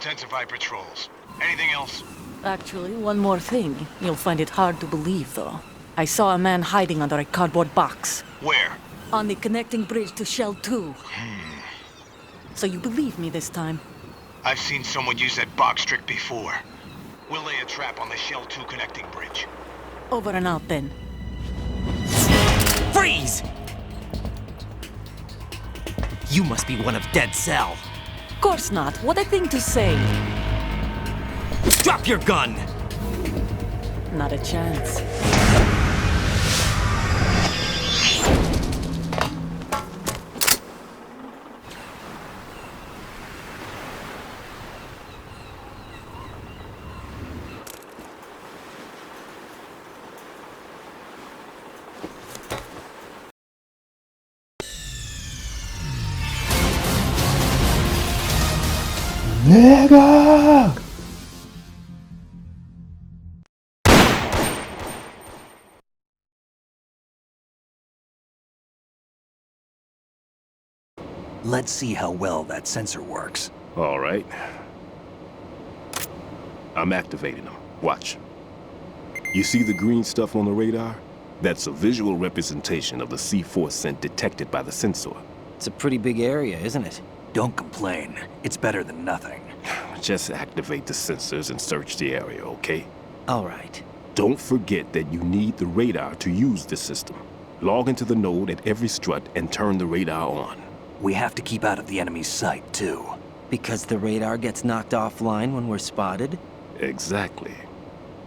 intensify patrols. Anything else? Actually, one more thing. You'll find it hard to believe, though. I saw a man hiding under a cardboard box. Where? On the connecting bridge to Shell 2. So you believe me this time? I've seen someone use that box trick before. We'll lay a trap on the Shell 2 connecting bridge. Over and out, then. Freeze! You must be one of Dead Cell. Of course not. What a thing to say. Drop your gun! Not a chance. Nigga! Let's see how well that sensor works. All right. I'm activating them. Watch. You see the green stuff on the radar? That's a visual representation of the C4 scent detected by the sensor. It's a pretty big area, isn't it? Don't complain. It's better than nothing. Just activate the sensors and search the area, okay? All right. Don't forget that you need the radar to use this system. Log into the node at every strut and turn the radar on. We have to keep out of the enemy's sight, too. Because the radar gets knocked offline when we're spotted? Exactly.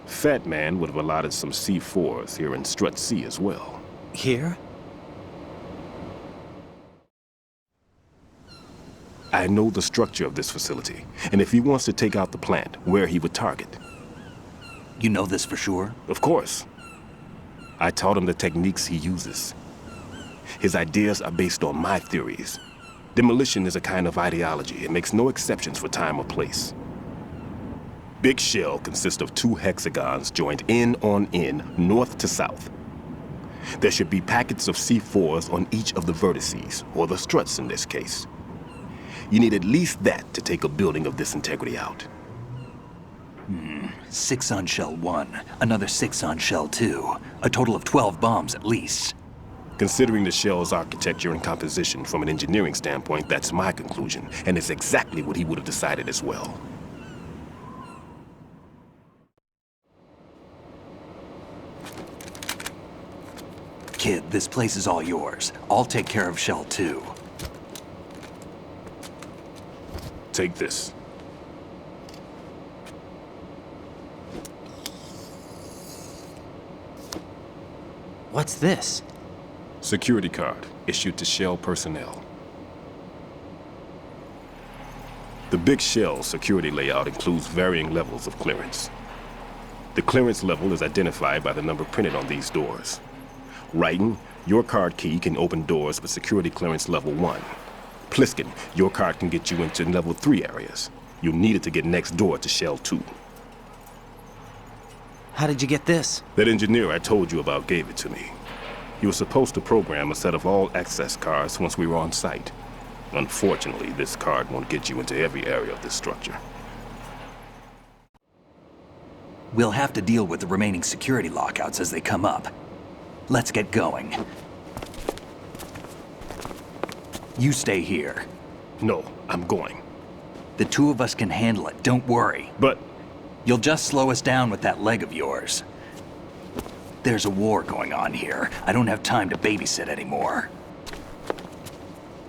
Fat Man would have allotted some C4s here in Strut C as well. Here? I know the structure of this facility, and if he wants to take out the plant, where he would target. You know this for sure? Of course. I taught him the techniques he uses. His ideas are based on my theories. Demolition is a kind of ideology. It makes no exceptions for time or place. Big Shell consists of 2 hexagons joined end on end, north to south. There should be packets of C4s on each of the vertices, or the struts in this case. You need at least that to take a building of this integrity out. 6 on Shell 1, another 6 on Shell 2. A total of 12 bombs at least. Considering the shell's architecture and composition from an engineering standpoint, that's my conclusion, and it's exactly what he would have decided as well. Kid, this place is all yours. I'll take care of Shell 2. Take this. What's this? Security card, issued to Shell personnel. The Big Shell security layout includes varying levels of clearance. The clearance level is identified by the number printed on these doors. Raiden, your card key can open doors with security clearance level 1. Pliskin, your card can get you into level 3 areas. You'll need it to get next door to Shell 2. How did you get this? That engineer I told you about gave it to me. He was supposed to program a set of all access cards once we were on site. Unfortunately, this card won't get you into every area of this structure. We'll have to deal with the remaining security lockouts as they come up. Let's get going. You stay here. No, I'm going. The 2 of us can handle it, don't worry. But You'll just slow us down with that leg of yours. There's a war going on here. I don't have time to babysit anymore.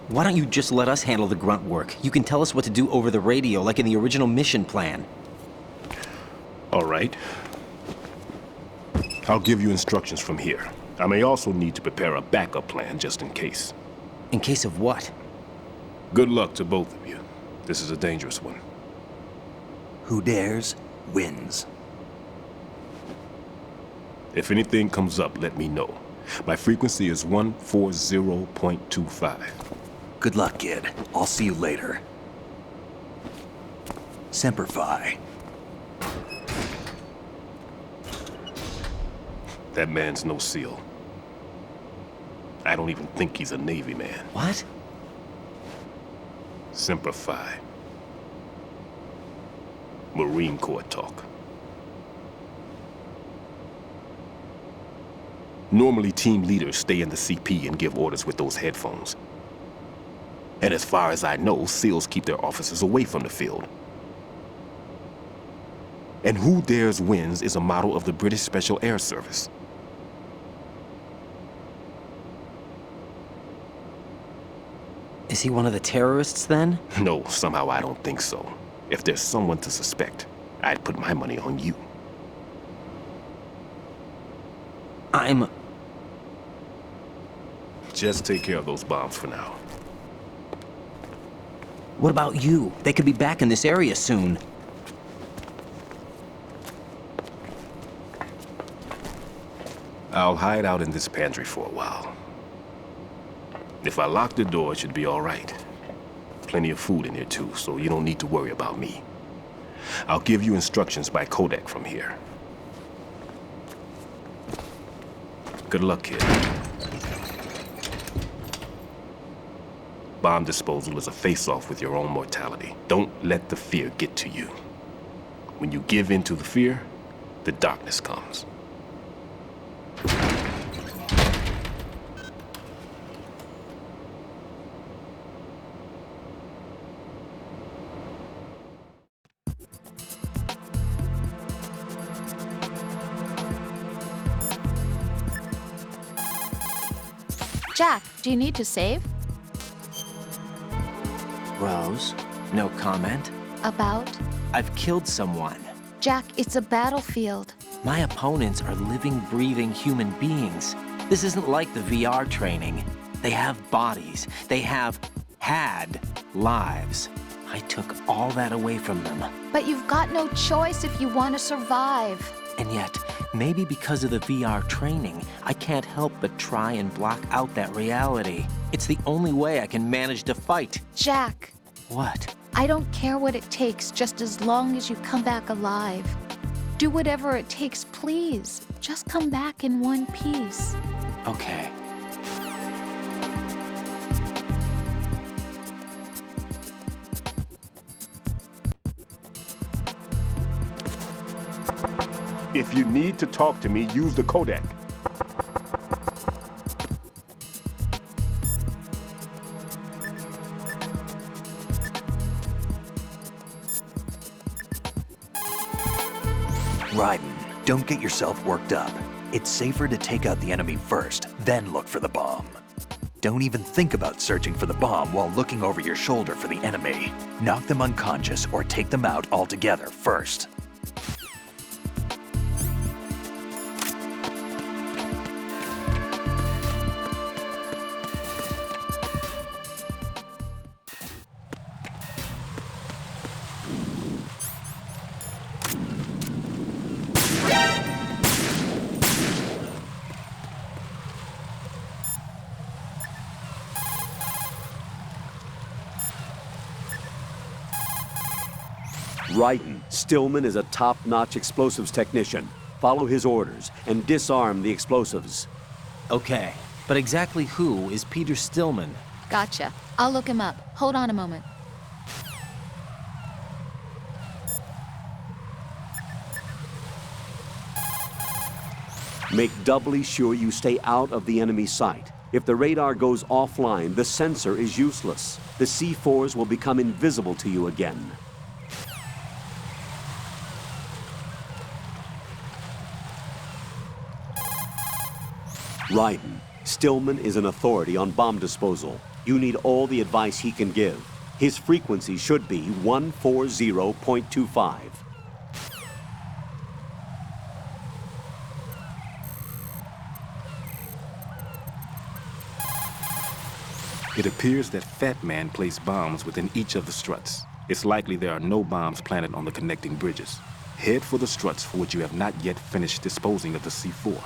Why don't you just let us handle the grunt work? You can tell us what to do over the radio, like in the original mission plan. all right. I'll give you instructions from here. I may also need to prepare a backup plan just in case. In case of what? Good luck to both of you. This is a dangerous one. Who dares, wins. If anything comes up, let me know. My frequency is 140.25. Good luck, kid. I'll see you later. Semper Fi. That man's no SEAL. I don't even think he's a Navy man. What? Semper Fi. Marine Corps talk. Normally, team leaders stay in the CP and give orders with those headphones. And as far as I know, SEALs keep their officers away from the field. And who dares wins is a model of the British Special Air Service. Is he one of the terrorists then? No, somehow I don't think so. If there's someone to suspect, I'd put my money on you. Just take care of those bombs for now. What about you? They could be back in this area soon. I'll hide out in this pantry for a while. If I lock the door, it should be all right. Plenty of food in here too, so you don't need to worry about me. I'll give you instructions by Kodak from here. Good luck, kid. Bomb disposal is a face-off with your own mortality. Don't let the fear get to you. When you give in to the fear, the darkness comes. Jack, do you need to save? Rose, no comment. About? I've killed someone. Jack, it's a battlefield. My opponents are living, breathing human beings. This isn't like the VR training. They have bodies. They have had lives. I took all that away from them. But you've got no choice if you want to survive. And yet, maybe because of the VR training, I can't help but try and block out that reality. It's the only way I can manage to fight. Jack. What? I don't care what it takes, just as long as you come back alive. Do whatever it takes, please. Just come back in one piece. Okay. If you need to talk to me, use the Kodak. Raiden, don't get yourself worked up. It's safer to take out the enemy first, then look for the bomb. Don't even think about searching for the bomb while looking over your shoulder for the enemy. Knock them unconscious or take them out altogether first. Raiden, Stillman is a top-notch explosives technician. Follow his orders and disarm the explosives. Okay, but exactly who is Peter Stillman? Gotcha. I'll look him up. Hold on a moment. Make doubly sure you stay out of the enemy sight. If the radar goes offline, the sensor is useless. The C4s will become invisible to you again. Raiden, Stillman is an authority on bomb disposal. You need all the advice he can give. His frequency should be 140.25. It appears that Fat Man placed bombs within each of the struts. It's likely there are no bombs planted on the connecting bridges. Head for the struts for which you have not yet finished disposing of the C4.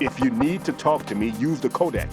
If you need to talk to me, use the codec.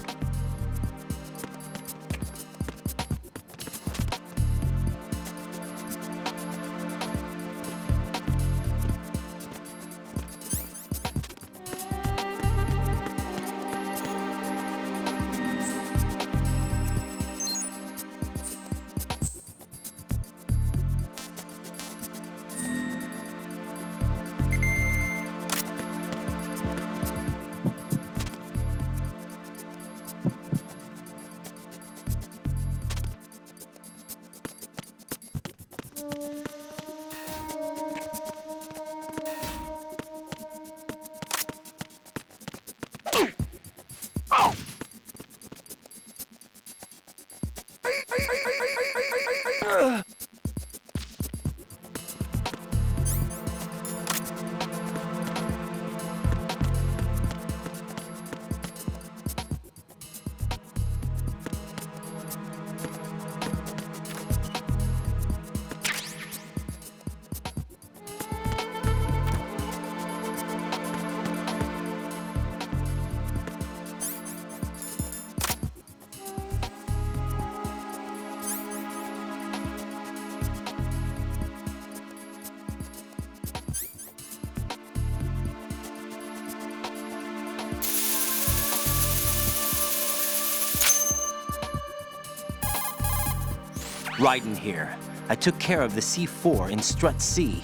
Raiden here. I took care of the C4 in Strut C.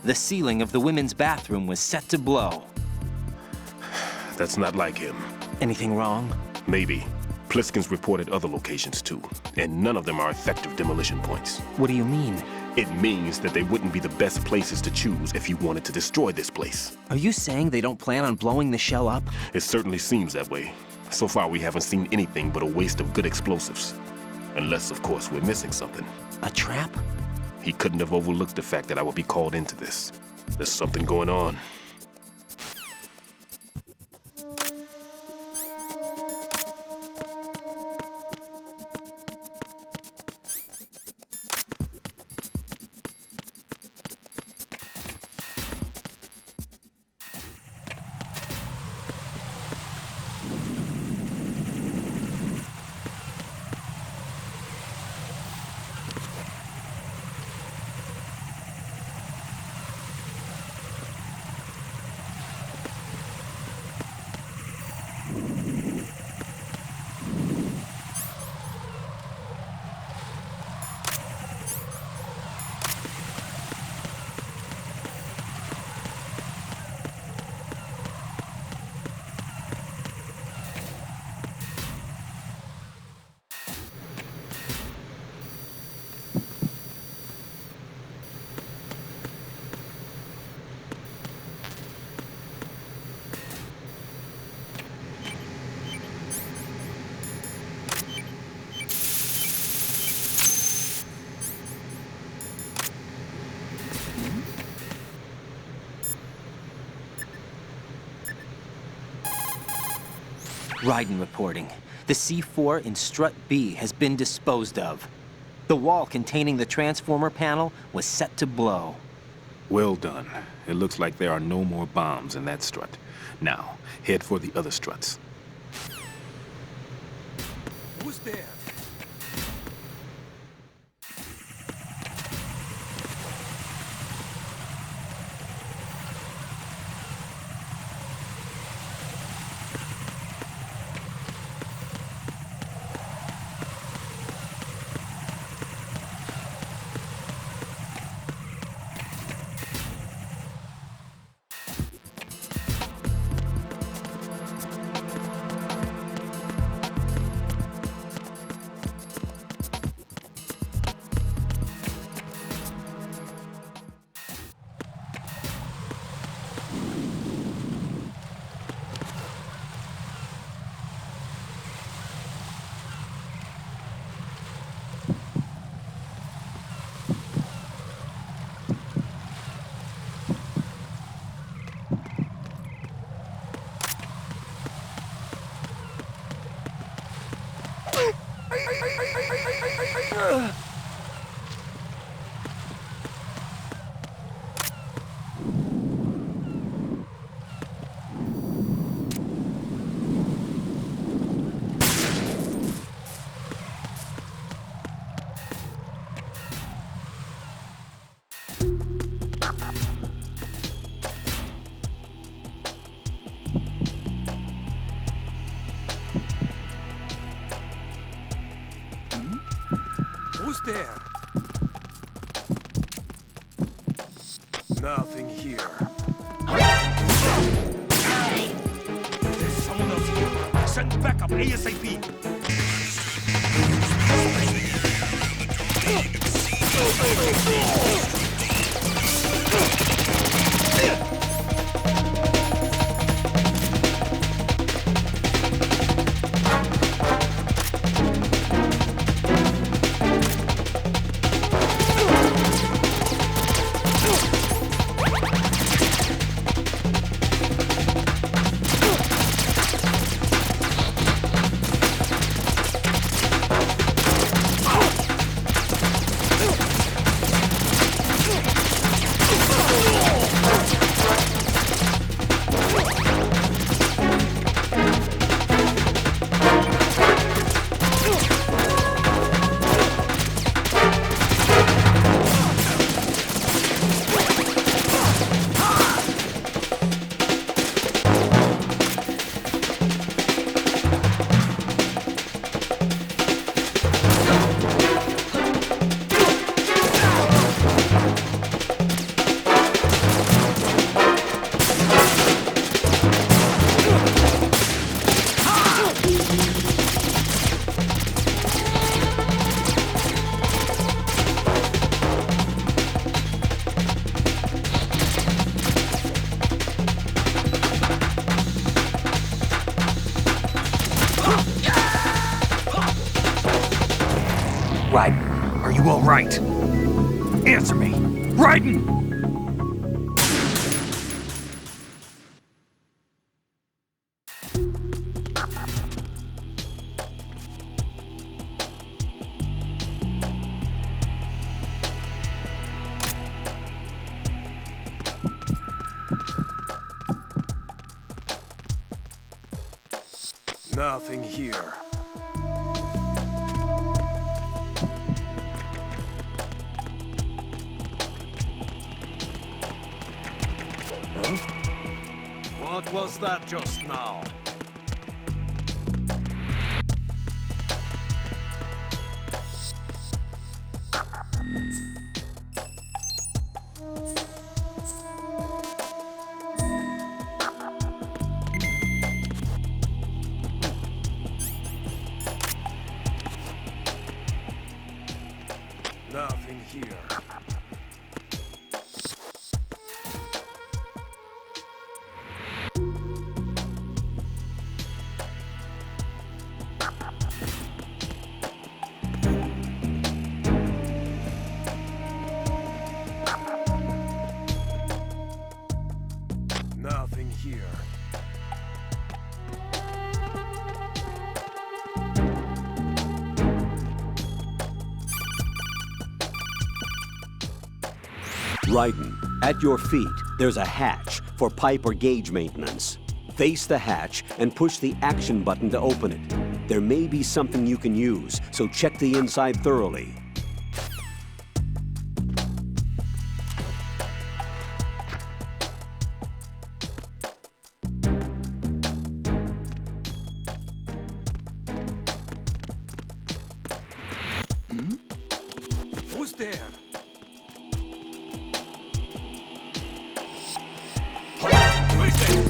The ceiling of the women's bathroom was set to blow. That's not like him. Anything wrong? Maybe. Pliskin's reported other locations too, and none of them are effective demolition points. What do you mean? It means that they wouldn't be the best places to choose if you wanted to destroy this place. Are you saying they don't plan on blowing the shell up? It certainly seems that way. So far, we haven't seen anything but a waste of good explosives. Unless, of course, we're missing something. A trap? He couldn't have overlooked the fact that I would be called into this. There's something going on. Raiden reporting. The C4 in Strut B has been disposed of. The wall containing the transformer panel was set to blow. Well done. It looks like there are no more bombs in that strut. Now, head for the other struts. Who's there? Who's there? Nothing here. There's someone else here. Send backup ASAP. Raiden, are you all right? Answer me! Raiden! Nothing here. What was that just now? Nothing here. Nothing here. Raiden, at your feet, there's a hatch for pipe or gauge maintenance. Face the hatch and push the action button to open it. There may be something you can use, so check the inside thoroughly. Who's there? Who's there?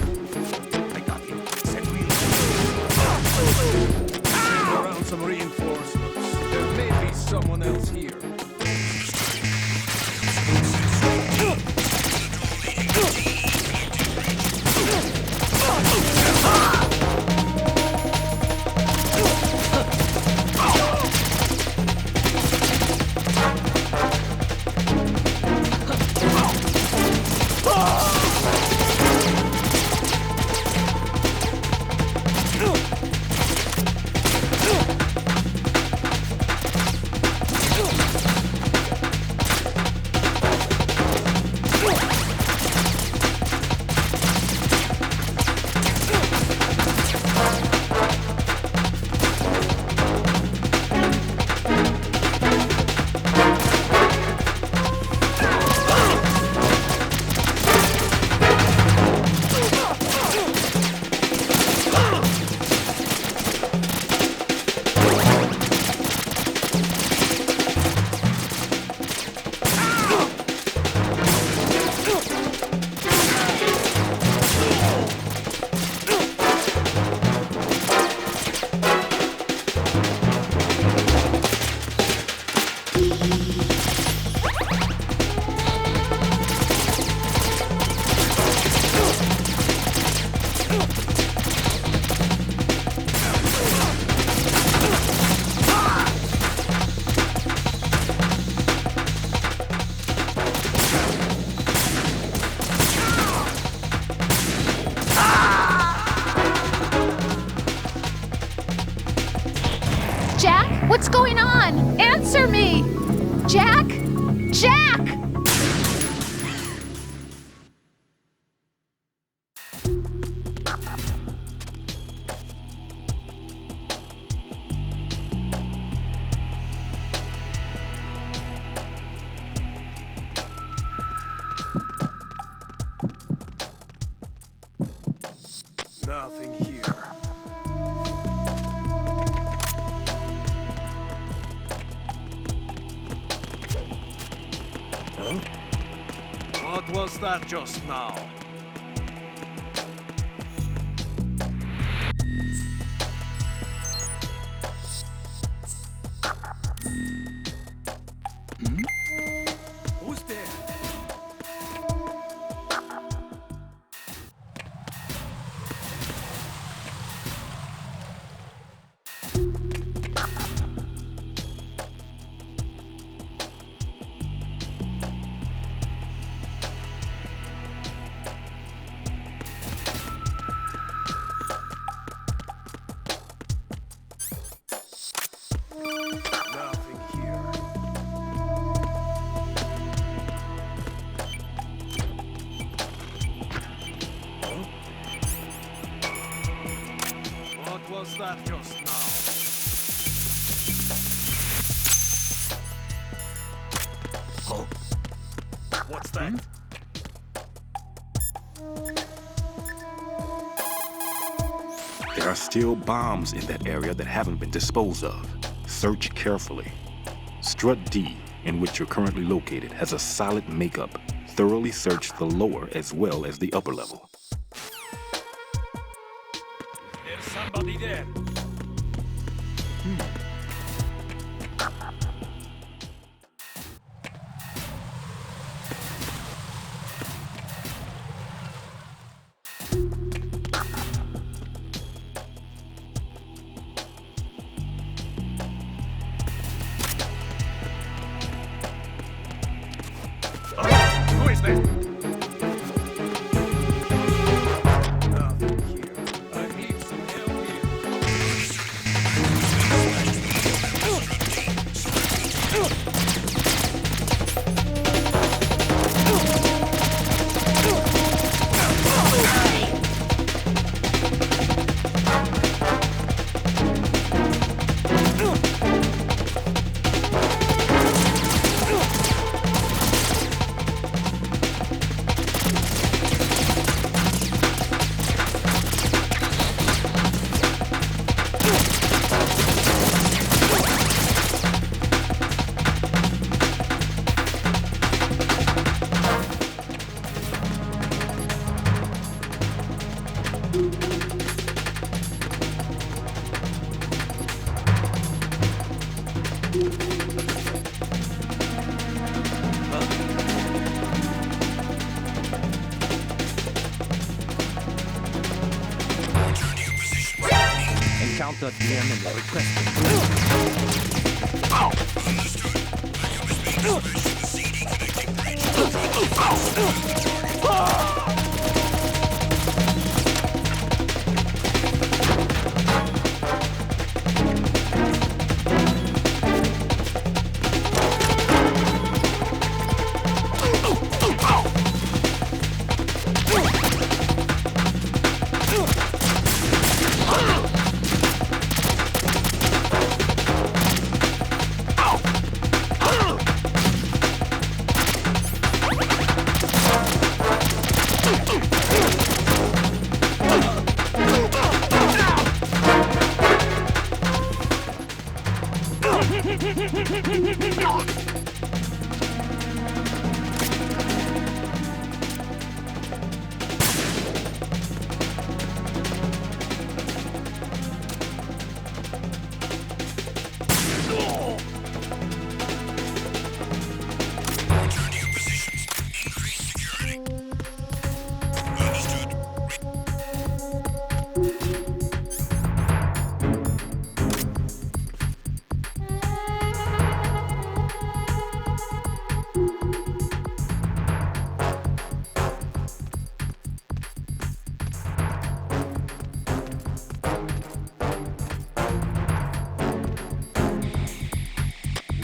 I got him. Send around some reinforcements. There may be someone else here. Jack? Jack! Nothing here. What was that just now? Who's there? Nothing here. What was that just now? What's that? There are still bombs in that area that haven't been disposed of. Search carefully. Strut D, in which you're currently located, has a solid makeup. Thoroughly search the lower as well as the upper level. There's somebody there. Who is that? Nothing here. I need some help here. Encounter terminal requested.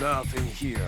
Nothing here.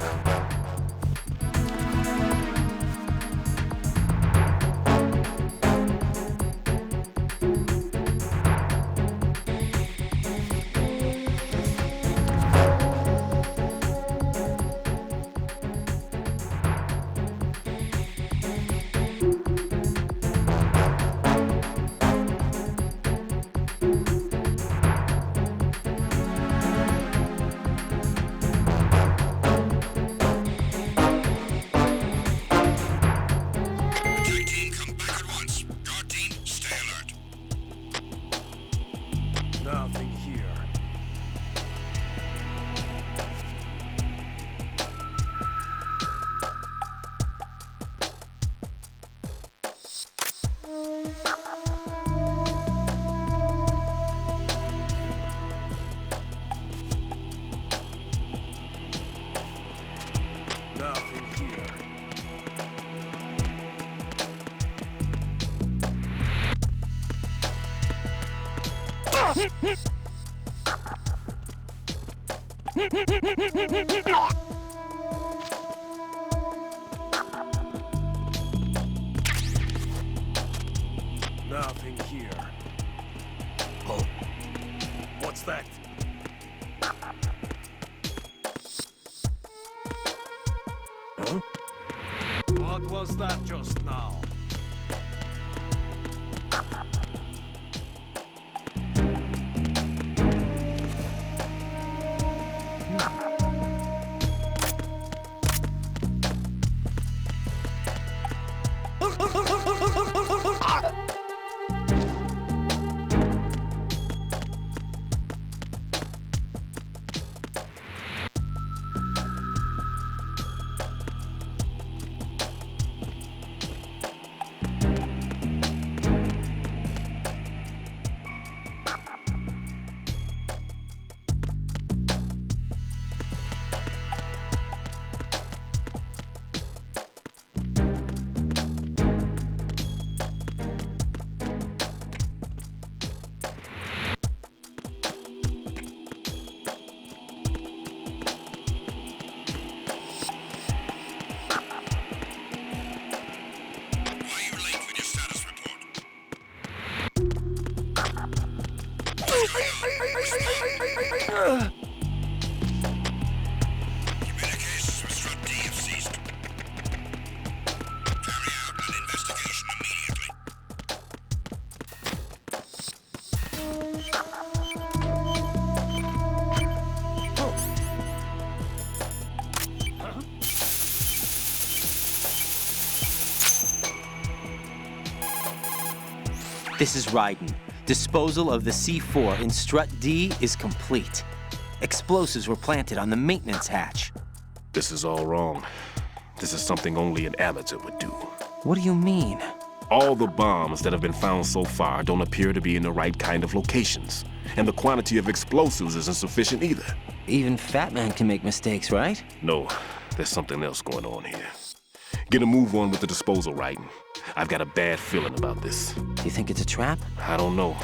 Nothing here. Nothing here. Nothing here. Oh. What's that? Huh? What was that just now? Communications with Strut D have ceased. Carry out an investigation immediately. This is Raiden. Disposal of the C4 in Strut D is complete. Explosives were planted on the maintenance hatch. This is all wrong. This is something only an amateur would do. What do you mean? All the bombs that have been found so far don't appear to be in the right kind of locations. And the quantity of explosives isn't sufficient either. Even Fat Man can make mistakes, right? No, there's something else going on here. Get a move on with the disposal, Raiden. I've got a bad feeling about this. You think it's a trap? I don't know,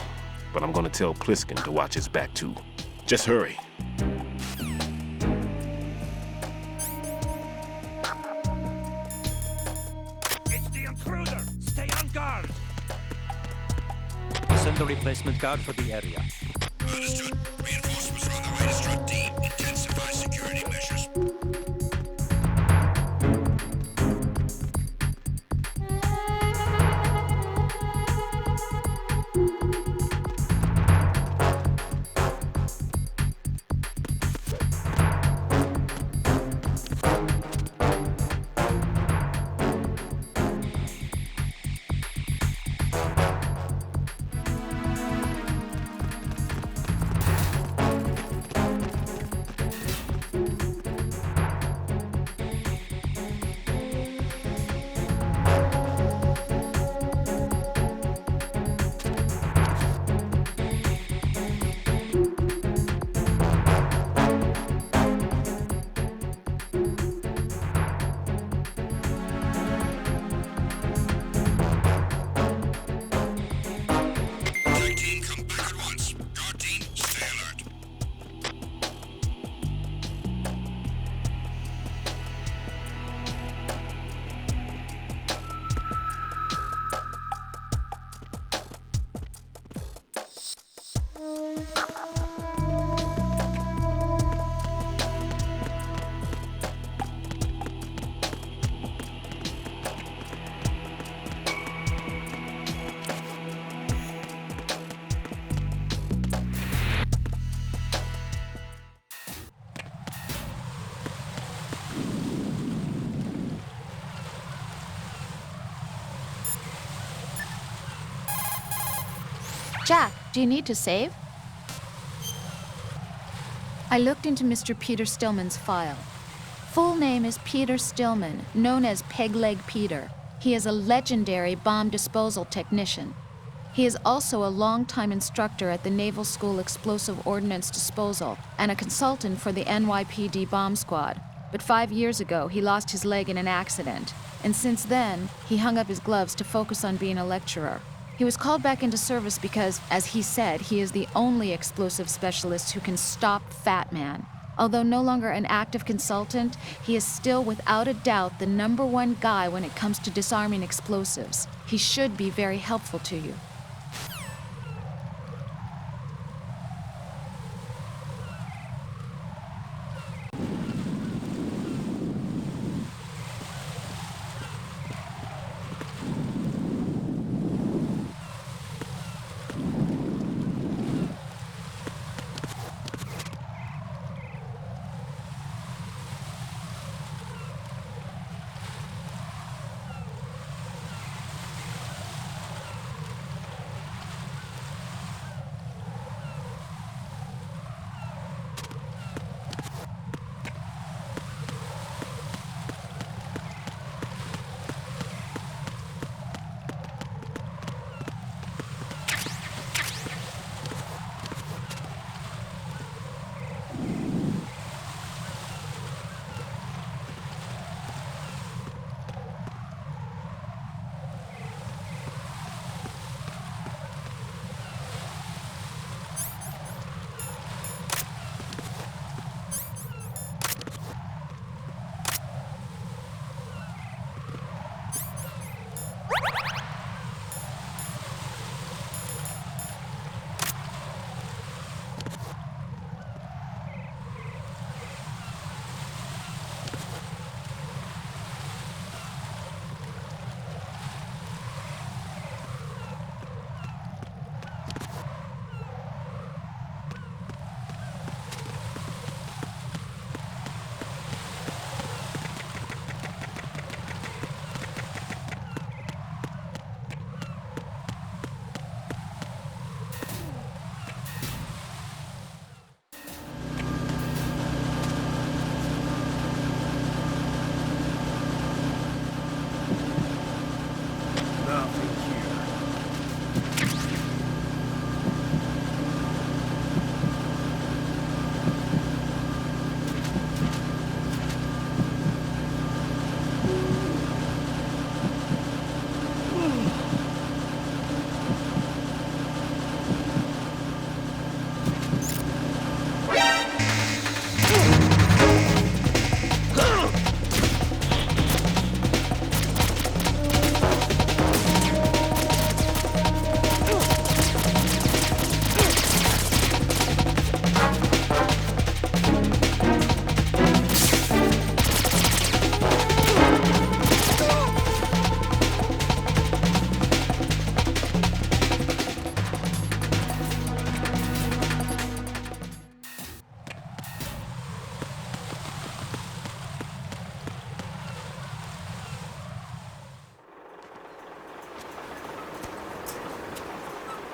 but I'm gonna tell Pliskin to watch his back too. Just hurry. It's the intruder! Stay on guard! Send a replacement guard for the area. Understood. Reinforcements are on the way to Strut D. Intensify security measures. Jack, do you need to save? I looked into Mr. Peter Stillman's file. Full name is Peter Stillman, known as Peg Leg Peter. He is a legendary bomb disposal technician. He is also a longtime instructor at the Naval School Explosive Ordnance Disposal and a consultant for the NYPD bomb squad. But 5 years ago, he lost his leg in an accident. And since then, he hung up his gloves to focus on being a lecturer. He was called back into service because, as he said, he is the only explosive specialist who can stop Fat Man. Although no longer an active consultant, he is still without a doubt the #1 guy when it comes to disarming explosives. He should be very helpful to you.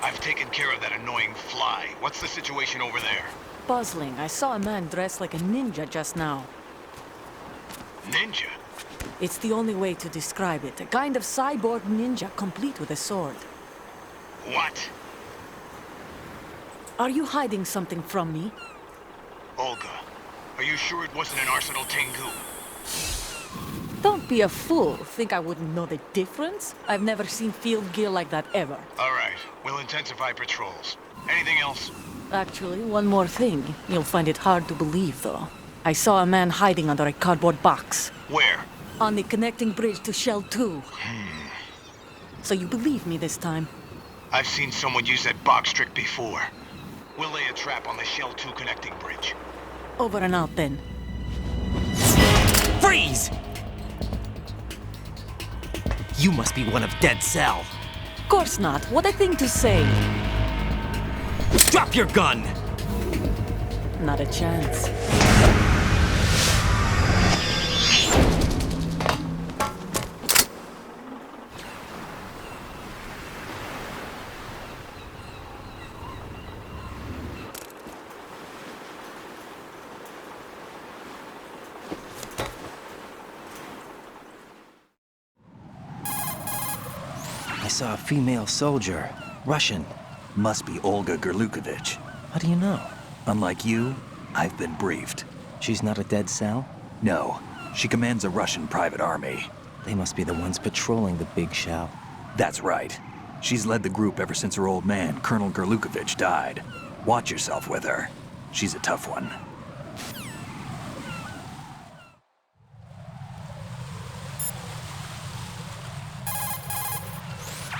I've taken care of that annoying fly. What's the situation over there? Puzzling. I saw a man dressed like a ninja just now. Ninja? It's the only way to describe it. A kind of cyborg ninja complete with a sword. What? Are you hiding something from me? Olga, are you sure it wasn't an Arsenal Tengu? Don't be a fool. Think I wouldn't know the difference? I've never seen field gear like that ever. All right, we'll intensify patrols. Anything else? Actually, one more thing. You'll find it hard to believe, though. I saw a man hiding under a cardboard box. Where? On the connecting bridge to Shell 2. So you believe me this time? I've seen someone use that box trick before. We'll lay a trap on the Shell 2 connecting bridge. Over and out, then. Freeze! You must be one of Dead Cell. Of course not. What a thing to say. Drop your gun! Not a chance. saw a female soldier. Russian. Must be Olga Gerlukovich. How do you know? Unlike you, I've been briefed. She's not a dead cell? No, she commands a Russian private army. They must be the ones patrolling the big shell. That's right. She's led the group ever since her old man, Colonel Gerlukovich, died. Watch yourself with her. She's a tough one.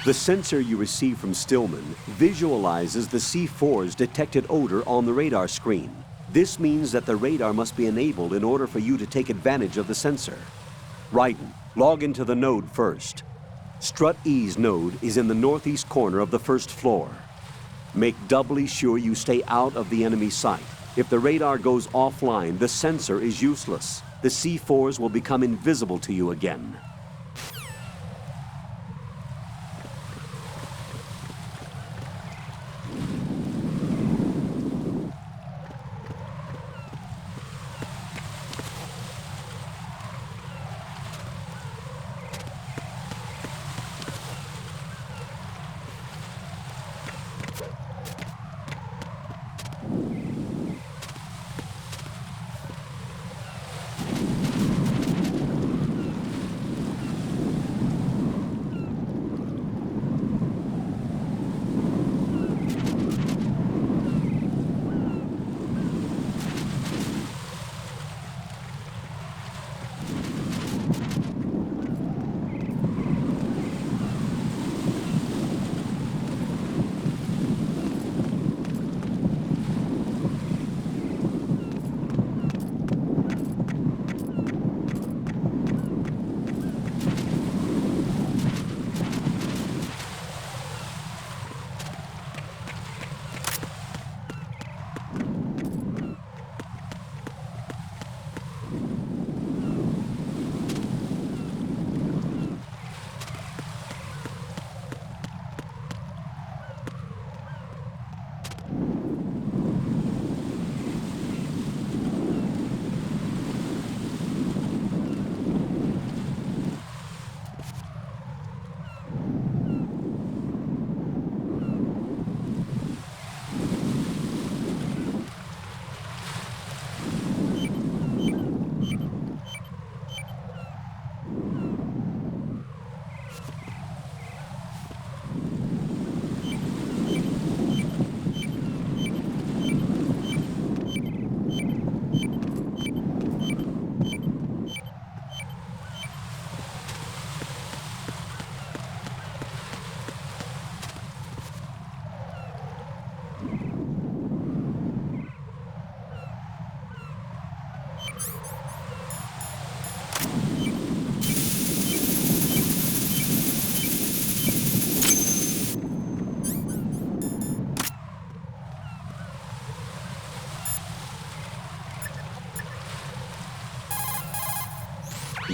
The sensor you receive from Stillman visualizes the C4's detected odor on the radar screen. This means that the radar must be enabled in order for you to take advantage of the sensor. Raiden, log into the node first. Strut E's node is in the northeast corner of the first floor. Make doubly sure you stay out of the enemy sight. If the radar goes offline, the sensor is useless. The C4s will become invisible to you again.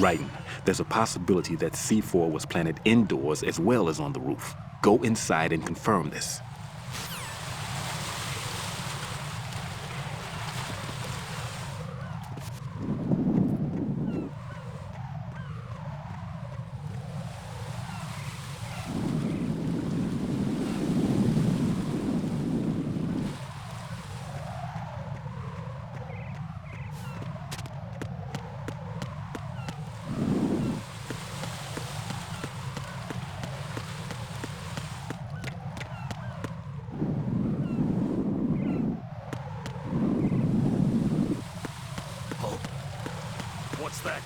Raiden, there's a possibility that C4 was planted indoors as well as on the roof. Go inside and confirm this. What's that?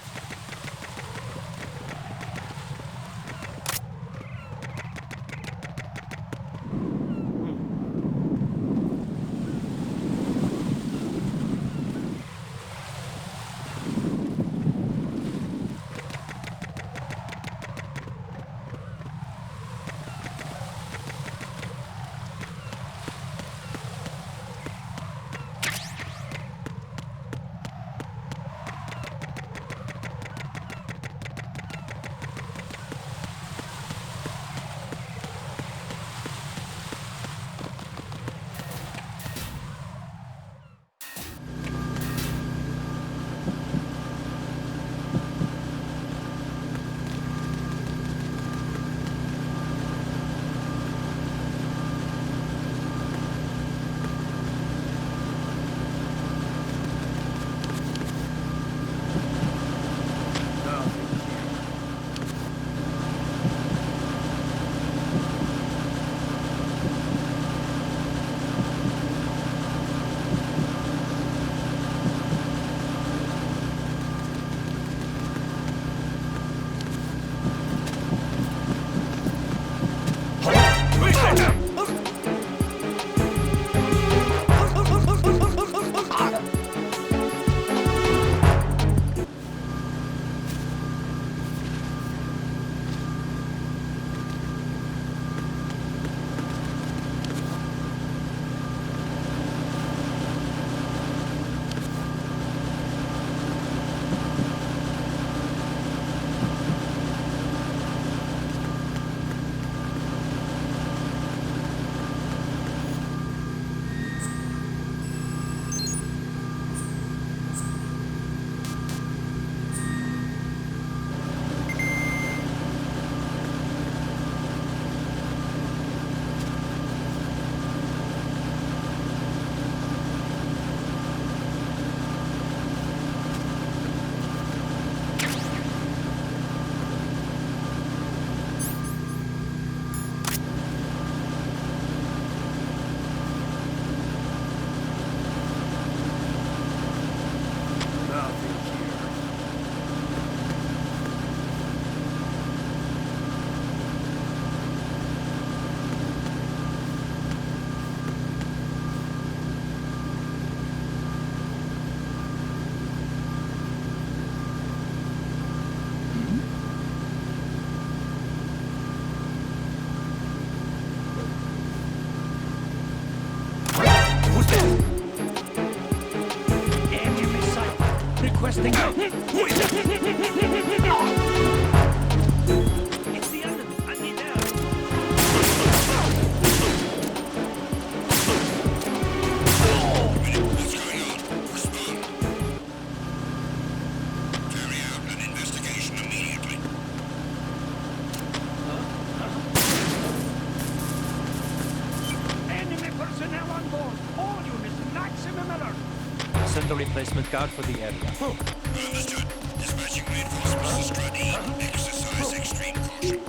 a replacement guard for the area. Understood. Dispatching reinforcements to Strut E. Exercise extreme caution.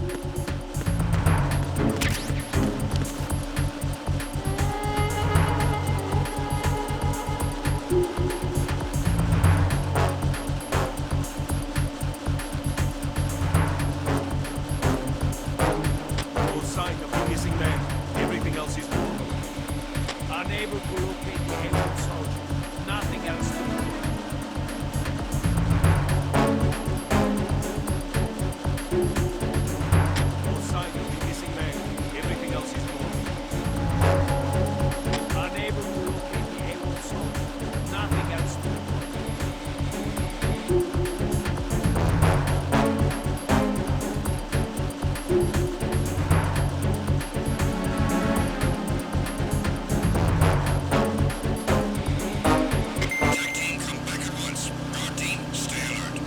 No sign of the missing man. Everything else is normal. Unable to locate the alien soldier. Nothing else to do. No sign of the missing man. Everything else is normal. Unable to locate the alien soldier. Nothing else to do. Tech team, come back at once. Guard team, stay alert.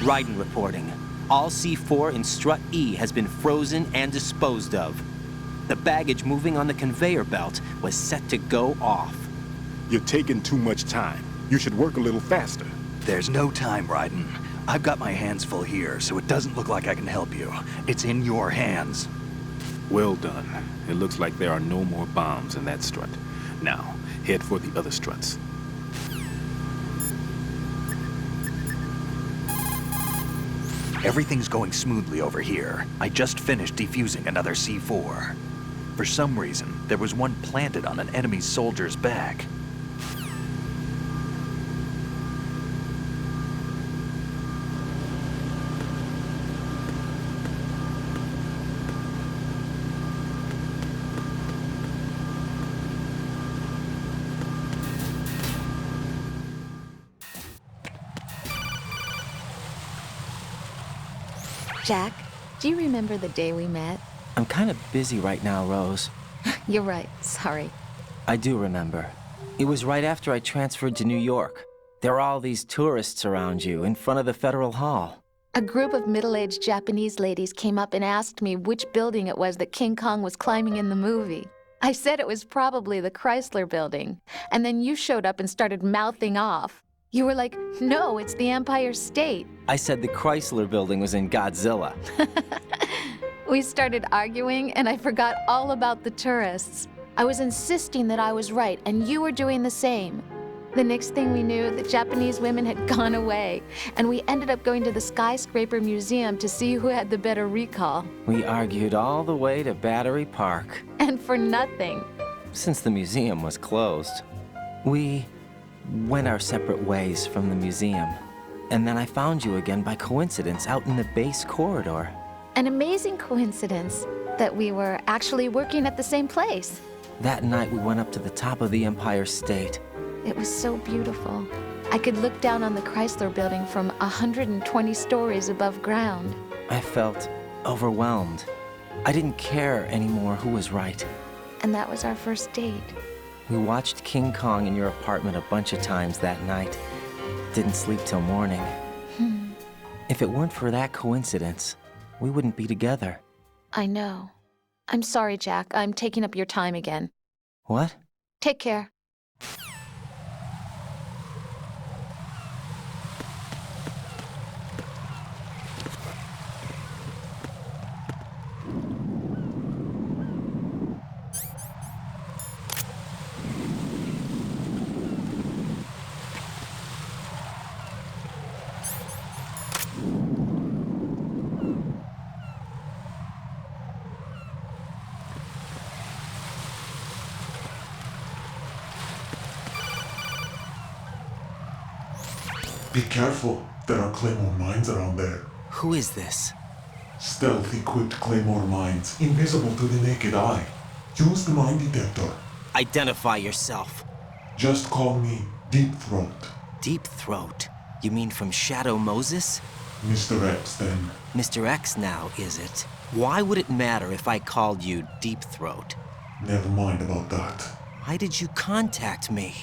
Raiden reporting. All C4 in Strut E has been frozen and disposed of. The baggage moving on the conveyor belt was set to go off. You're taking too much time. You should work a little faster. There's no time, Raiden. I've got my hands full here, so it doesn't look like I can help you. It's in your hands. Well done. It looks like there are no more bombs in that strut. Now, head for the other struts. Everything's going smoothly over here. I just finished defusing another C4. For some reason, there was one planted on an enemy soldier's back. Jack, do you remember the day we met? I'm kind of busy right now, Rose. You're right, sorry. I do remember. It was right after I transferred to New York. There were all these tourists around you in front of the Federal Hall. A group of middle-aged Japanese ladies came up and asked me which building it was that King Kong was climbing in the movie. I said it was probably the Chrysler Building, and then you showed up and started mouthing off. You were like, no, it's the Empire State. I said the Chrysler Building was in Godzilla. We started arguing, and I forgot all about the tourists. I was insisting that I was right, and you were doing the same. The next thing we knew, the Japanese women had gone away, and we ended up going to the Skyscraper Museum to see who had the better recall. We argued all the way to Battery Park. And for nothing. Since the museum was closed, we went our separate ways from the museum. And then I found you again by coincidence out in the base corridor. An amazing coincidence that we were actually working at the same place. That night we went up to the top of the Empire State. It was so beautiful. I could look down on the Chrysler Building from 120 stories above ground. I felt overwhelmed. I didn't care anymore who was right. And that was our first date. We watched King Kong in your apartment a bunch of times that night. Didn't sleep till morning. If it weren't for that coincidence, we wouldn't be together. I know. I'm sorry, Jack. I'm taking up your time again. What? Take care. Be careful, there are Claymore mines around there. Who is this? Stealth-equipped Claymore mines, invisible to the naked eye. Use the mine detector. Identify yourself. Just call me Deep Throat. Deep Throat? You mean from Shadow Moses? Mr. X, then. Mr. X now, is it? Why would it matter if I called you Deep Throat? Never mind about that. Why did you contact me?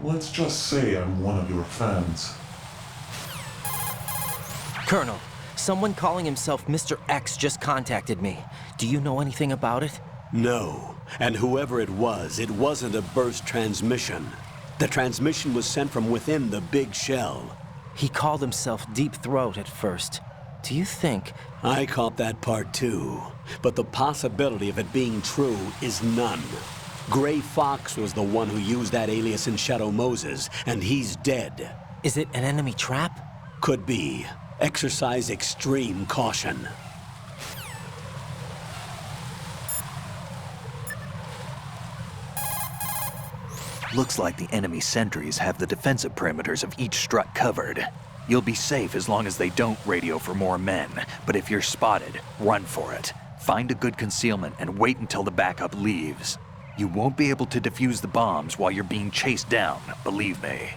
Let's just say I'm one of your fans. Colonel, someone calling himself Mr. X just contacted me. Do you know anything about it? No. And whoever it wasn't a burst transmission. The transmission was sent from within the big shell. He called himself Deep Throat at first. Do you think... I caught that part too. But the possibility of it being true is none. Gray Fox was the one who used that alias in Shadow Moses, and he's dead. Is it an enemy trap? Could be. Exercise extreme caution. Looks like the enemy sentries have the defensive perimeters of each strut covered. You'll be safe as long as they don't radio for more men, but if you're spotted, run for it. Find a good concealment and wait until the backup leaves. You won't be able to defuse the bombs while you're being chased down, believe me.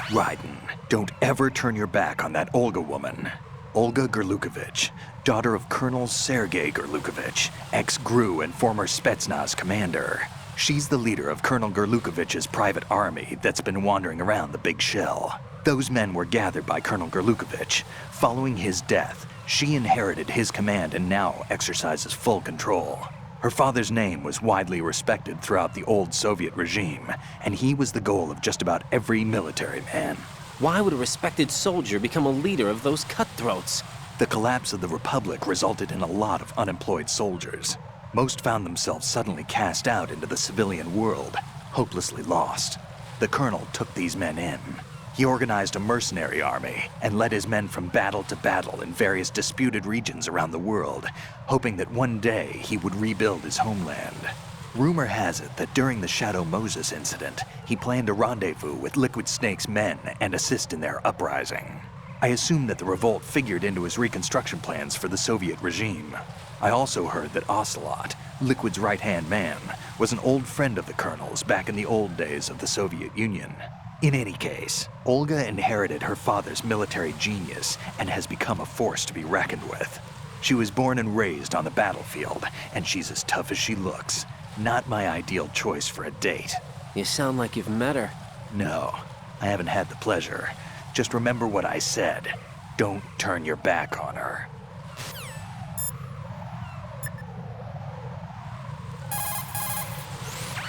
Raiden, don't ever turn your back on that Olga woman. Olga Gurlukovich, daughter of Colonel Sergei Gurlukovich, ex-GRU and former Spetsnaz commander. She's the leader of Colonel Gurlukovich's private army that's been wandering around the Big Shell. Those men were gathered by Colonel Gurlukovich. Following his death, she inherited his command and now exercises full control. Her father's name was widely respected throughout the old Soviet regime, and he was the goal of just about every military man. Why would a respected soldier become a leader of those cutthroats? The collapse of the Republic resulted in a lot of unemployed soldiers. Most found themselves suddenly cast out into the civilian world, hopelessly lost. The colonel took these men in. He organized a mercenary army and led his men from battle to battle in various disputed regions around the world, hoping that one day he would rebuild his homeland. Rumor has it that during the Shadow Moses incident, he planned a rendezvous with Liquid Snake's men and assist in their uprising. I assume that the revolt figured into his reconstruction plans for the Soviet regime. I also heard that Ocelot, Liquid's right-hand man, was an old friend of the colonel's back in the old days of the Soviet Union. In any case, Olga inherited her father's military genius and has become a force to be reckoned with. She was born and raised on the battlefield, and she's as tough as she looks. Not my ideal choice for a date. You sound like you've met her. No, I haven't had the pleasure. Just remember what I said. Don't turn your back on her.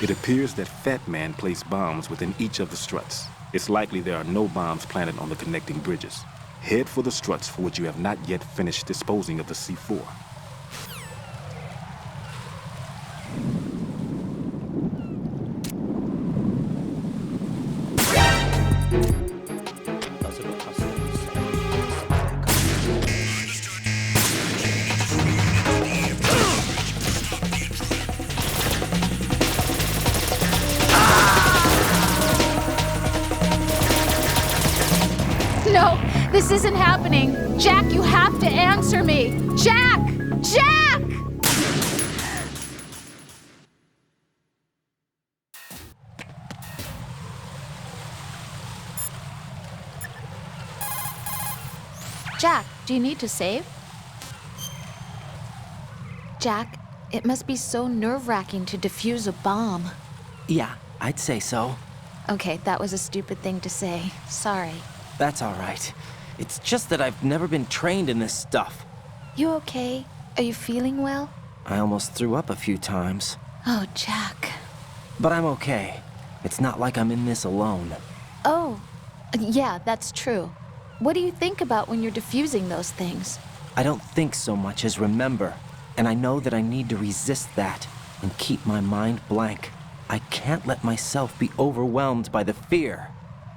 It appears that Fat Man placed bombs within each of the struts. It's likely there are no bombs planted on the connecting bridges. Head for the struts for which you have not yet finished disposing of the C4. No, this isn't happening. Jack, you have to answer me. Jack! Jack! Jack, do you need to save? Jack, it must be so nerve-wracking to defuse a bomb. Yeah, I'd say so. Okay, that was a stupid thing to say. Sorry. That's all right. It's just that I've never been trained in this stuff. You okay? Are you feeling well? I almost threw up a few times. Oh, Jack. But I'm okay. It's not like I'm in this alone. Oh, yeah, that's true. What do you think about when you're defusing those things? I don't think so much as remember. And I know that I need to resist that and keep my mind blank. I can't let myself be overwhelmed by the fear.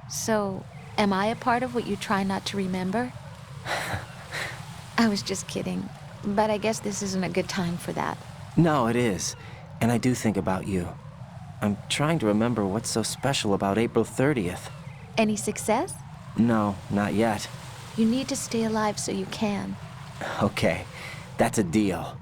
So, am I a part of what you try not to remember? I was just kidding. But I guess this isn't a good time for that. No, it is. And I do think about you. I'm trying to remember what's so special about April 30th. Any success? No, not yet. You need to stay alive so you can. Okay, that's a deal.